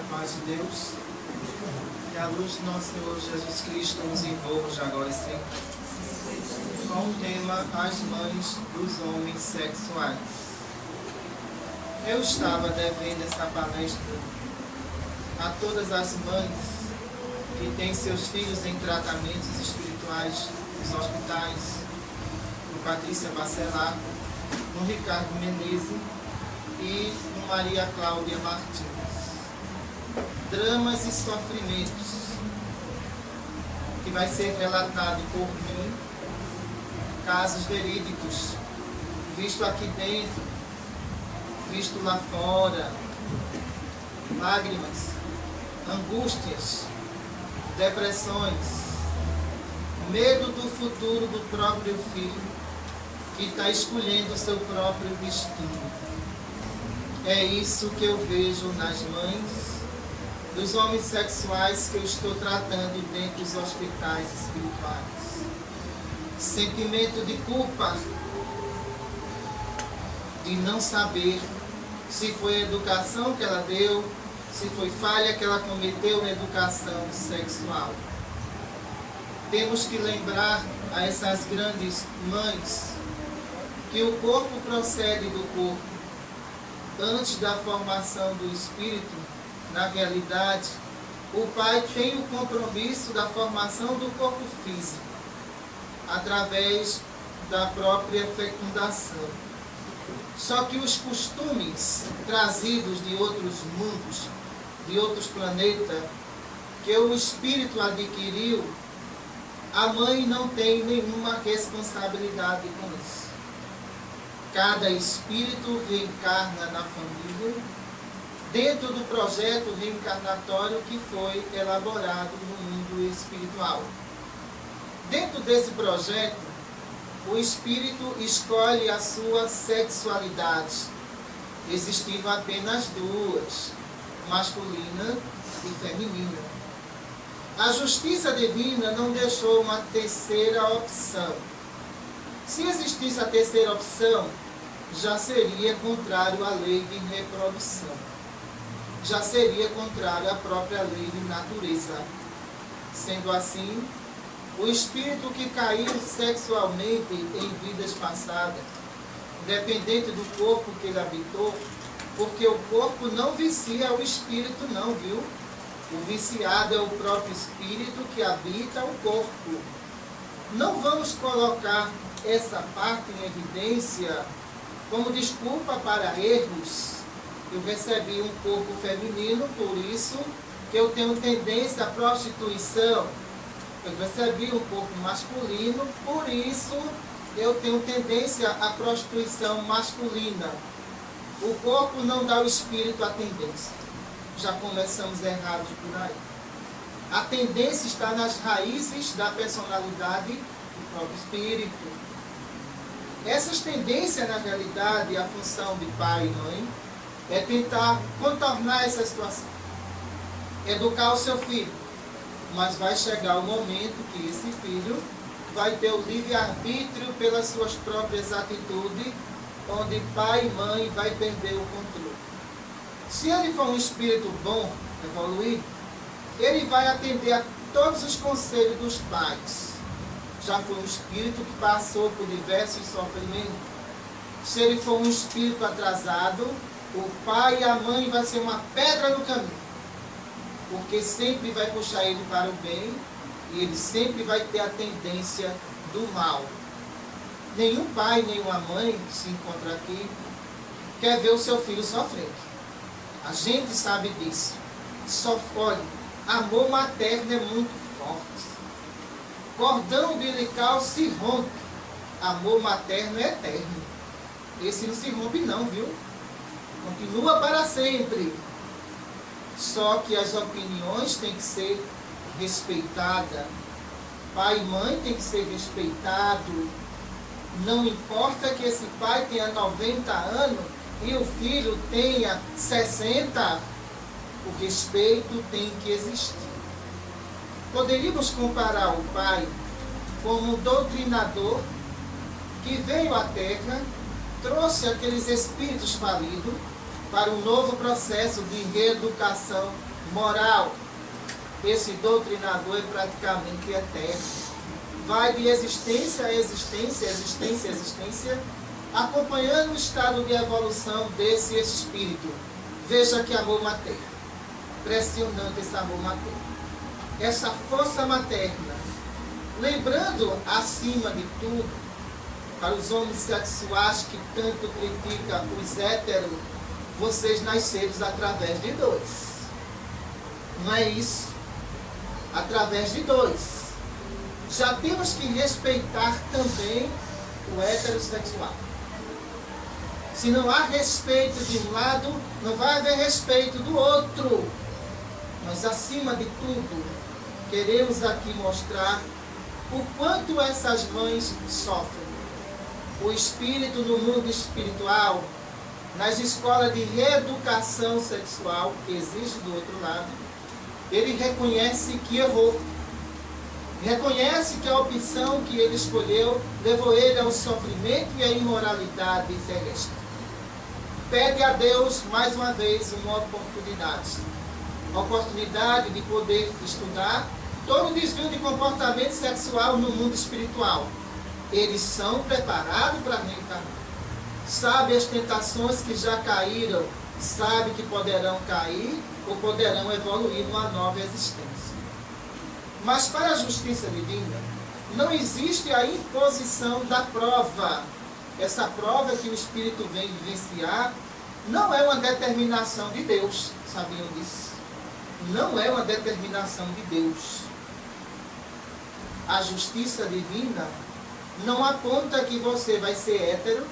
a paz de Deus e a luz do nosso Senhor Jesus Cristo nos envolva já agora e sempre, com o tema As Mães dos Homens Sexuais. Eu estava devendo essa palestra a todas as mães que têm seus filhos em tratamentos espirituais nos hospitais, no Patrícia Bacelar, no Ricardo Menezes e no Maria Cláudia Martins. Dramas e sofrimentos que vai ser relatado por mim, casos verídicos, visto aqui dentro, visto lá fora, lágrimas, angústias, depressões, medo do futuro do próprio filho que está escolhendo o seu próprio destino. É isso que eu vejo nas mães dos homens sexuais que eu estou tratando dentro dos hospitais espirituais. Sentimento de culpa, de não saber se foi a educação que ela deu, se foi falha que ela cometeu na educação sexual. Temos que lembrar a essas grandes mães que o corpo procede do corpo. Antes da formação do espírito, na realidade, o pai tem o compromisso da formação do corpo físico, através da própria fecundação. Só que os costumes trazidos de outros mundos, de outros planetas, que o espírito adquiriu, a mãe não tem nenhuma responsabilidade com isso. Cada espírito reencarna na família, dentro do projeto reencarnatório que foi elaborado no mundo espiritual. Dentro desse projeto, o espírito escolhe a sua sexualidade, existindo apenas duas, masculina e feminina. A justiça divina não deixou uma terceira opção. Se existisse a terceira opção, já seria contrário à lei de reprodução. Já seria contrário à própria lei de natureza. Sendo assim, o espírito que caiu sexualmente em vidas passadas, independente do corpo que ele habitou, porque o corpo não vicia o espírito não, viu? O viciado é o próprio espírito que habita o corpo. Não vamos colocar essa parte em evidência como desculpa para erros. Eu recebi um corpo feminino, por isso que eu tenho tendência à prostituição. Eu recebi um corpo masculino, por isso eu tenho tendência à prostituição masculina. O corpo não dá ao espírito a tendência. Já começamos errados por aí. A tendência está nas raízes da personalidade do próprio espírito. Essas tendências, na realidade, a função de pai e mãe é tentar contornar essa situação. Educar o seu filho. Mas vai chegar o momento que esse filho vai ter o livre-arbítrio pelas suas próprias atitudes, onde pai e mãe vai perder o controle. Se ele for um espírito bom, evoluído, ele vai atender a todos os conselhos dos pais. Já foi um espírito que passou por diversos sofrimentos. Se ele for um espírito atrasado, o pai e a mãe vai ser uma pedra no caminho. Porque sempre vai puxar ele para o bem e ele sempre vai ter a tendência do mal. Nenhum pai, nenhuma mãe que se encontra aqui quer ver o seu filho sofrendo. A gente sabe disso. Olha, amor materno é muito forte. Cordão umbilical se rompe. Amor materno é eterno. Esse não se rompe não, viu? Continua para sempre. Só que as opiniões têm que ser respeitadas. Pai e mãe têm que ser respeitados. Não importa que esse pai tenha 90 anos e o filho tenha 60, o respeito tem que existir. Poderíamos comparar o pai como um doutrinador que veio à Terra, trouxe aqueles espíritos falidos para um novo processo de reeducação moral. Esse doutrinador é praticamente eterno. Vai de existência a existência, existência a existência, acompanhando o estado de evolução desse espírito. Veja que amor materno. Impressionante esse amor materno. Essa força materna. Lembrando, acima de tudo, para os homossexuais que tanto criticam os héteros, vocês nasceram através de dois. Não é isso? Através de dois. Já temos que respeitar também o heterossexual. Se não há respeito de um lado, não vai haver respeito do outro. Mas, acima de tudo, queremos aqui mostrar o quanto essas mães sofrem. O espírito no mundo espiritual, nas escolas de reeducação sexual, que existe do outro lado, ele reconhece que errou. Reconhece que a opção que ele escolheu levou ele ao sofrimento e à imoralidade terrestre. Pede a Deus, mais uma vez, uma oportunidade. A oportunidade de poder estudar todo o desvio de comportamento sexual no mundo espiritual. Eles são preparados para reencarnar. Sabe as tentações que já caíram, sabe que poderão cair ou poderão evoluir numa nova existência. Mas para a justiça divina, não existe a imposição da prova. Essa prova que o Espírito vem vivenciar não é uma determinação de Deus. Sabiam disso? Não é uma determinação de Deus. A justiça divina não aponta que você vai ser hétero,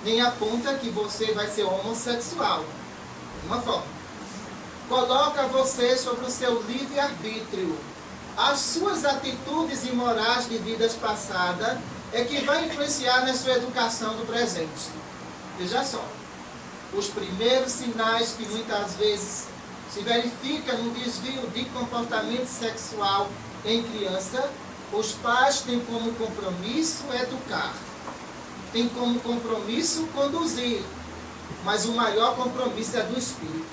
nem aponta que você vai ser homossexual. De uma forma. Coloca você sobre o seu livre-arbítrio. As suas atitudes imorais de vidas passadas é que vai influenciar na sua educação do presente. Veja só. Os primeiros sinais que muitas vezes se verifica no desvio de comportamento sexual em criança, os pais têm como compromisso educar, têm como compromisso conduzir, mas o maior compromisso é do espírito,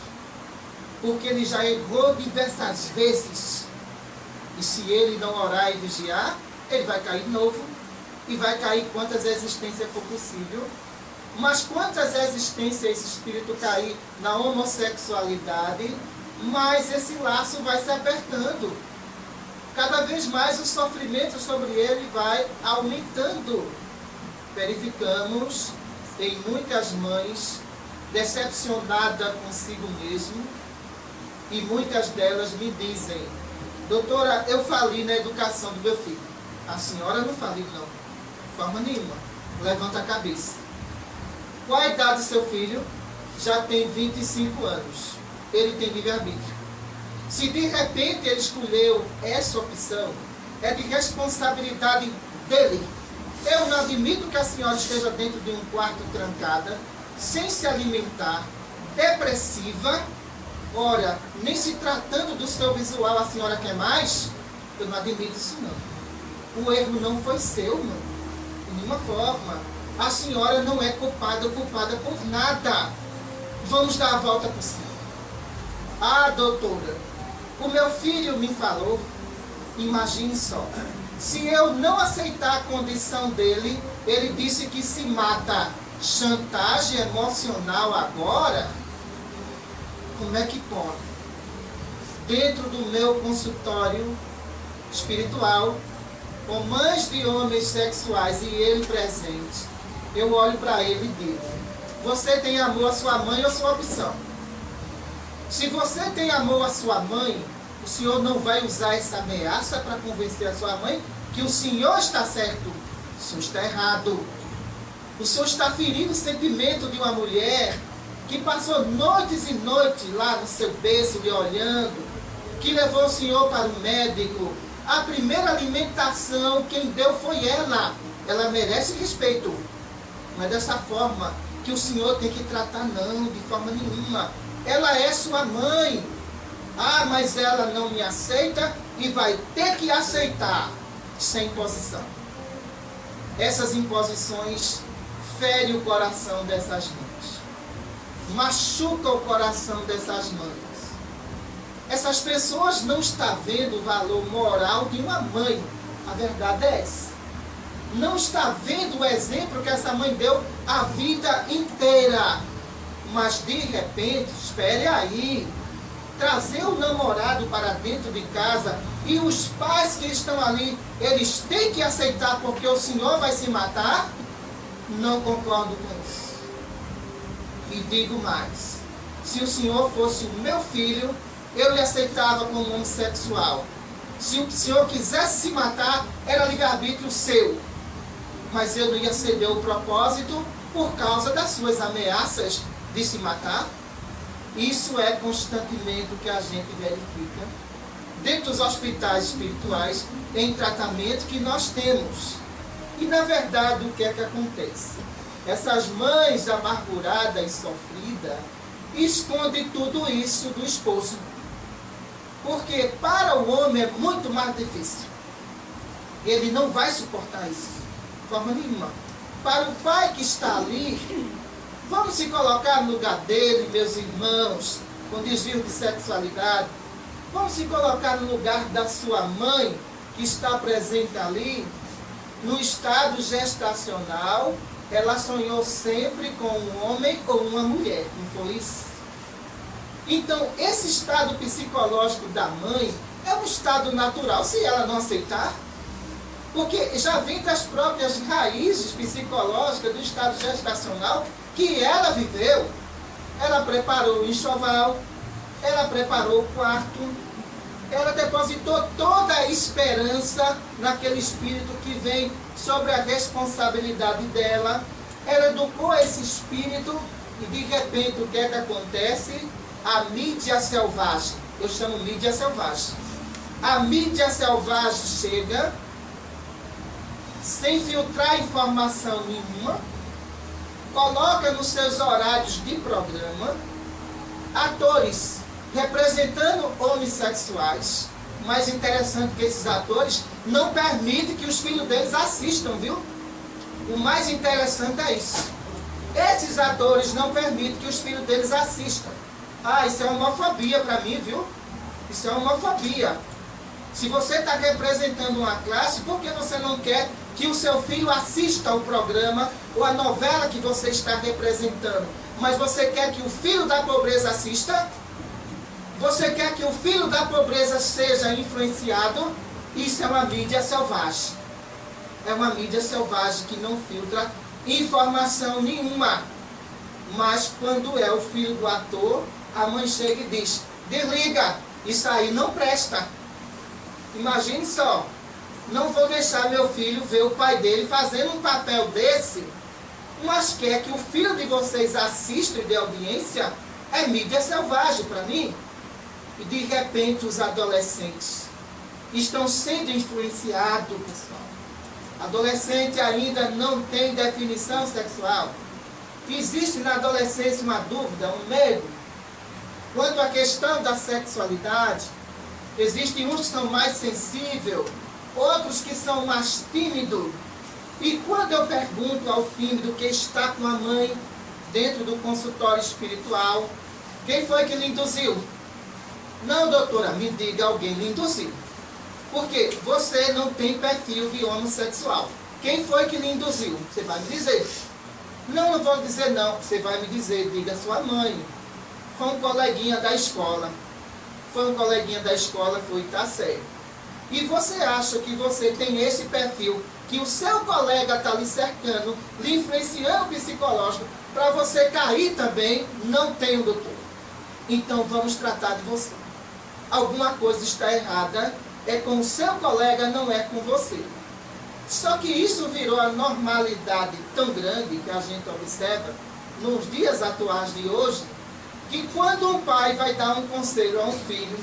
porque ele já errou diversas vezes, e se ele não orar e vigiar, ele vai cair de novo, e vai cair quantas existências for possível. Mas quantas existências esse espírito cair na homossexualidade, mais esse laço vai se apertando. Cada vez mais o sofrimento sobre ele vai aumentando. Verificamos em muitas mães decepcionadas consigo mesmo, e muitas delas me dizem: doutora, eu falhei na educação do meu filho. A senhora não faliu, não, de forma nenhuma. Levanta a cabeça. Qual a idade do seu filho? Já tem 25 anos. Ele tem livre-arbítrio. Se de repente ele escolheu essa opção, é de responsabilidade dele. Eu não admito que a senhora esteja dentro de um quarto trancada, sem se alimentar, depressiva. Ora, nem se tratando do seu visual a senhora quer mais? Eu não admito isso, não. O erro não foi seu, não. De nenhuma forma. A senhora não é culpada por nada. Vamos dar a volta por cima. Ah, doutora, o meu filho me falou, imagine só, se eu não aceitar a condição dele, ele disse que se mata. Chantagem emocional agora? Como é que pode? Dentro do meu consultório espiritual, com mães de homens sexuais e ele presente, eu olho para ele e digo: você tem amor à sua mãe ou à sua opção? Se você tem amor à sua mãe, o senhor não vai usar essa ameaça para convencer a sua mãe que o senhor está certo. O senhor está errado. O senhor está ferindo o sentimento de uma mulher que passou noites e noites lá no seu berço lhe olhando, que levou o senhor para o médico. A primeira alimentação quem deu foi ela. Ela merece respeito. Mas dessa forma que o senhor tem que tratar, não, de forma nenhuma. Ela é sua mãe. Ah, mas ela não me aceita e vai ter que aceitar, sem imposição. Essas imposições ferem o coração dessas mães. machuca o coração dessas mães. Essas pessoas não estão vendo o valor moral de uma mãe. A verdade é essa. Não está vendo o exemplo que essa mãe deu a vida inteira. Mas de repente, espere aí, trazer o namorado para dentro de casa e os pais que estão ali, eles têm que aceitar porque o senhor vai se matar? Não concordo com isso. E digo mais, se o senhor fosse o meu filho, eu lhe aceitava como homossexual. Se o senhor quisesse se matar, era livre-arbítrio seu. Mas eu não ia ceder o propósito por causa das suas ameaças de se matar. Isso é constantemente o que a gente verifica dentro dos hospitais espirituais em tratamento que nós temos. E na verdade o que é que acontece? Essas mães amarguradas e sofridas escondem tudo isso do esposo. Porque para o homem é muito mais difícil. Ele não vai suportar isso de forma nenhuma. Para o pai que está ali, vamos se colocar no lugar dele, meus irmãos, com desvio de sexualidade. Vamos se colocar no lugar da sua mãe, que está presente ali, no estado gestacional. Ela sonhou sempre com um homem ou uma mulher, não foi isso? Então, esse estado psicológico da mãe é um estado natural, se ela não aceitar. Porque já vem das próprias raízes psicológicas do estado gestacional que ela viveu. Ela preparou o enxoval, ela preparou o quarto, ela depositou toda a esperança naquele espírito que vem sobre a responsabilidade dela. Ela educou esse espírito e de repente o que é que acontece? A mídia selvagem, eu chamo mídia selvagem. A mídia selvagem chega sem filtrar informação nenhuma, coloca nos seus horários de programa atores representando homossexuais. Mais interessante que esses atores não permitem que os filhos deles assistam, viu? O mais interessante é isso. Esses atores não permitem que os filhos deles assistam. Ah, isso é homofobia para mim, viu? Isso é homofobia. Se você está representando uma classe, por que você não quer que o seu filho assista ao programa ou a novela que você está representando? Mas você quer que o filho da pobreza assista? Você quer que o filho da pobreza seja influenciado? Isso é uma mídia selvagem. É uma mídia selvagem que não filtra informação nenhuma. Mas quando é o filho do ator, a mãe chega e diz: desliga, isso aí não presta. Imagine só, não vou deixar meu filho ver o pai dele fazendo um papel desse, mas quer que o filho de vocês assista e dê audiência? É mídia selvagem para mim. E de repente os adolescentes estão sendo influenciados, pessoal. Adolescente ainda não tem definição sexual. Existe na adolescência uma dúvida, um medo quanto à questão da sexualidade. Existem uns que são mais sensíveis, outros que são mais tímidos. E quando eu pergunto ao tímido que está com a mãe dentro do consultório espiritual, quem foi que lhe induziu? Não, doutora, me diga, alguém lhe induziu. Porque você não tem perfil de homossexual. Quem foi que lhe induziu? Você vai me dizer. Não, não vou dizer não. Você vai me dizer, diga sua mãe. Foi um coleguinha da escola. Foi um coleguinha da escola, foi tá sério. E você acha que você tem esse perfil, que o seu colega está lhe cercando, lhe influenciando psicológico, para você cair também? Não tem, doutor. Então vamos tratar de você. Alguma coisa está errada, é com o seu colega, não é com você. Só que isso virou a normalidade tão grande que a gente observa nos dias atuais de hoje, que quando um pai vai dar um conselho a um filho,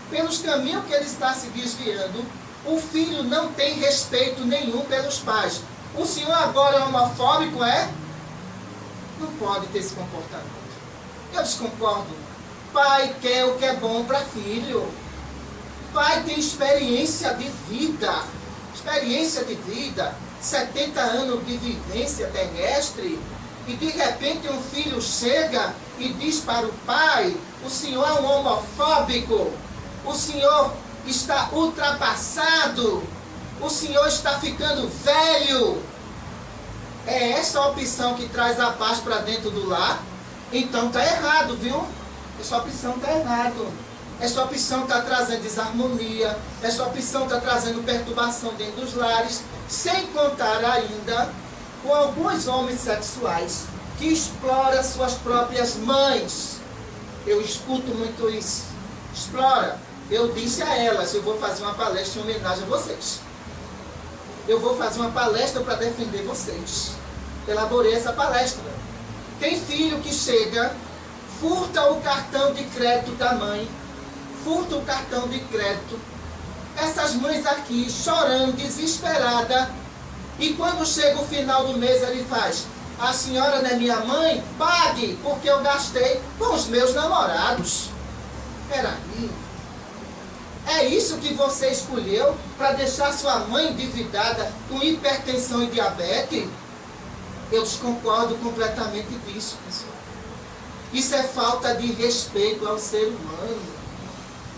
pelos caminhos que ele está se desviando, o filho não tem respeito nenhum pelos pais. O senhor agora é homofóbico, é? Não pode ter esse comportamento. Eu desconcordo. Pai quer o que é bom para filho. Pai tem experiência de vida. Experiência de vida. 70 anos de vivência terrestre. e de repente um filho chega e diz para o pai: o senhor é um homofóbico, o senhor está ultrapassado, o senhor está ficando velho. É essa opção que traz a paz para dentro do lar? Então está errado, viu? Essa opção está errado. Essa opção está trazendo desarmonia, essa opção está trazendo perturbação dentro dos lares, sem contar ainda com alguns homossexuais que exploram suas próprias mães. Eu escuto muito isso. Explora. Eu disse a elas: eu vou fazer uma palestra em homenagem a vocês. Eu vou fazer uma palestra para defender vocês. Elaborei essa palestra. Tem filho que chega, furta o cartão de crédito da mãe, furta o cartão de crédito. Essas mães aqui chorando, desesperada, e quando chega o final do mês ele faz: a senhora não é minha mãe? Pague, porque eu gastei com os meus namorados. Peraí. É isso que você escolheu para deixar sua mãe endividada com hipertensão e diabetes? Eu desconcordo completamente disso, pessoal. Isso é falta de respeito ao ser humano.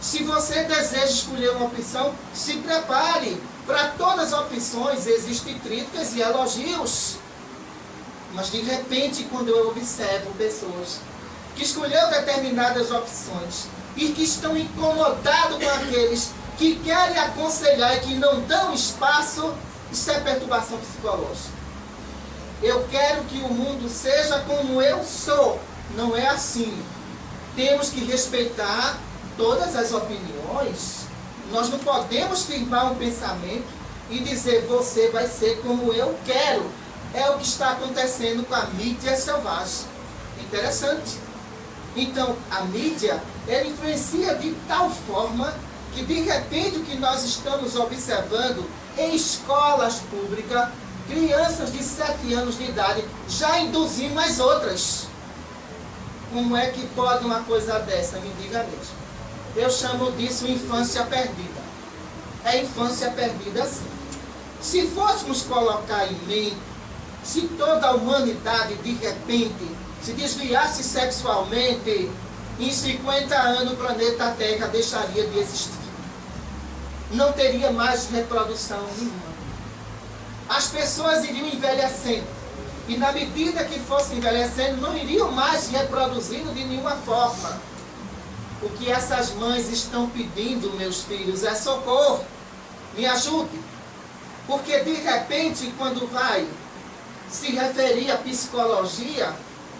Se você deseja escolher uma opção, se prepare. Para todas as opções existem críticas e elogios. Mas de repente, quando eu observo pessoas que escolheram determinadas opções e que estão incomodados com aqueles que querem aconselhar e que não dão espaço, isso é perturbação psicológica. Eu quero que o mundo seja como eu sou. Não é assim. Temos que respeitar todas as opiniões. Nós não podemos firmar um pensamento e dizer: você vai ser como eu quero. É o que está acontecendo com a mídia selvagem. Interessante. Então, a mídia, ela influencia de tal forma que, de repente, o que nós estamos observando em escolas públicas, crianças de 7 anos de idade já induzindo as outras. Como é que pode uma coisa dessa? Me diga mesmo. Eu chamo disso infância perdida. É infância perdida, sim. Se fôssemos colocar em mente, se toda a humanidade, de repente, se desviasse sexualmente, em 50 anos o planeta Terra deixaria de existir. Não teria mais reprodução nenhuma. As pessoas iriam envelhecendo. E na medida que fossem envelhecendo, não iriam mais se reproduzindo de nenhuma forma. O que essas mães estão pedindo, meus filhos, é socorro. Me ajude. Porque de repente, quando vai se referir à psicologia,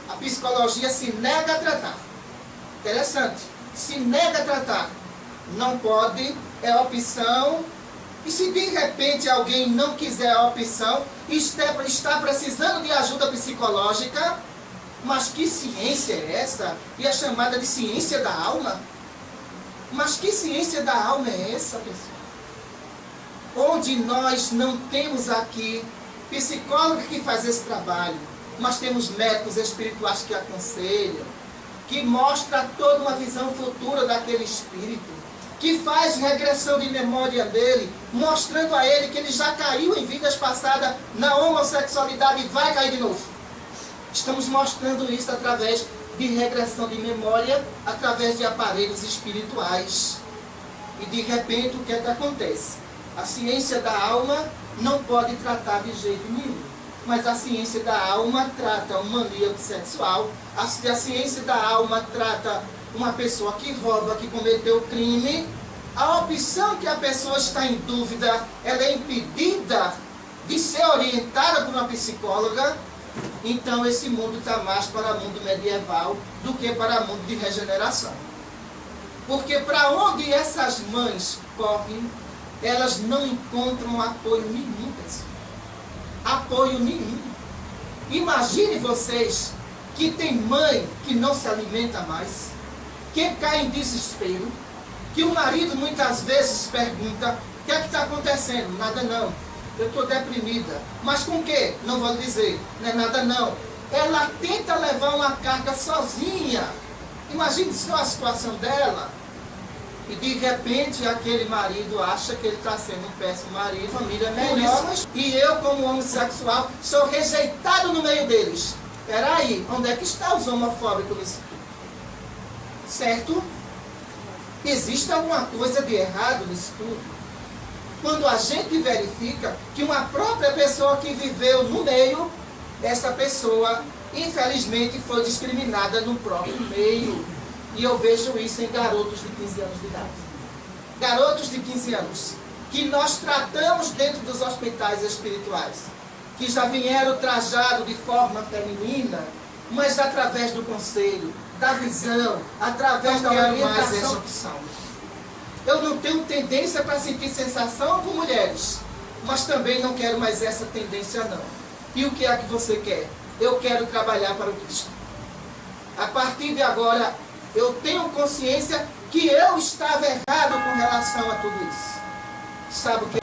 a psicologia se nega a tratar. Interessante. Se nega a tratar. Não pode, é opção. E se de repente alguém não quiser a opção, está precisando de ajuda psicológica, mas que ciência é essa? E é chamada de ciência da alma? Mas que ciência da alma é essa, pessoal? Onde nós não temos aqui psicólogo que faz esse trabalho, mas temos médicos espirituais que aconselham, que mostra toda uma visão futura daquele espírito, que faz regressão de memória dele, mostrando a ele que ele já caiu em vidas passadas na homossexualidade e vai cair de novo. Estamos mostrando isso através de regressão de memória, através de aparelhos espirituais. E de repente, o que é que acontece? A ciência da alma não pode tratar de jeito nenhum. Mas a ciência da alma trata um maníaco sexual, a ciência da alma trata uma pessoa que rouba, que cometeu crime. A opção que a pessoa está em dúvida, ela é impedida de ser orientada por uma psicóloga. Então esse mundo está mais para o mundo medieval do que para o mundo de regeneração. Porque para onde essas mães correm, elas não encontram apoio nenhum, pessoal. Apoio nenhum. Imagine vocês que tem mãe que não se alimenta mais, que cai em desespero, que o marido muitas vezes pergunta: o que é que está acontecendo? Nada não. Eu estou deprimida. Mas com o quê? Não vou dizer. Não é nada não. Ela tenta levar uma carga sozinha. Imagine só a situação dela. E de repente aquele marido acha que ele está sendo um péssimo marido, família melhor. E eu, como homossexual, sou rejeitado no meio deles. peraí, onde é que está os homofóbicos nisso tudo? Certo? Existe alguma coisa de errado nisso tudo? Quando a gente verifica que uma própria pessoa que viveu no meio, essa pessoa, infelizmente, foi discriminada no próprio meio. E eu vejo isso em garotos de 15 anos de idade. Garotos de 15 anos, que nós tratamos dentro dos hospitais espirituais, que já vieram trajados de forma feminina, mas através do conselho, da visão, através da orientação. Eu não tenho tendência para sentir sensação com mulheres, mas também não quero mais essa tendência não. E o que é que você quer? Eu quero trabalhar para o Cristo. A partir de agora, eu tenho consciência que eu estava errado com relação a tudo isso. Sabe o que?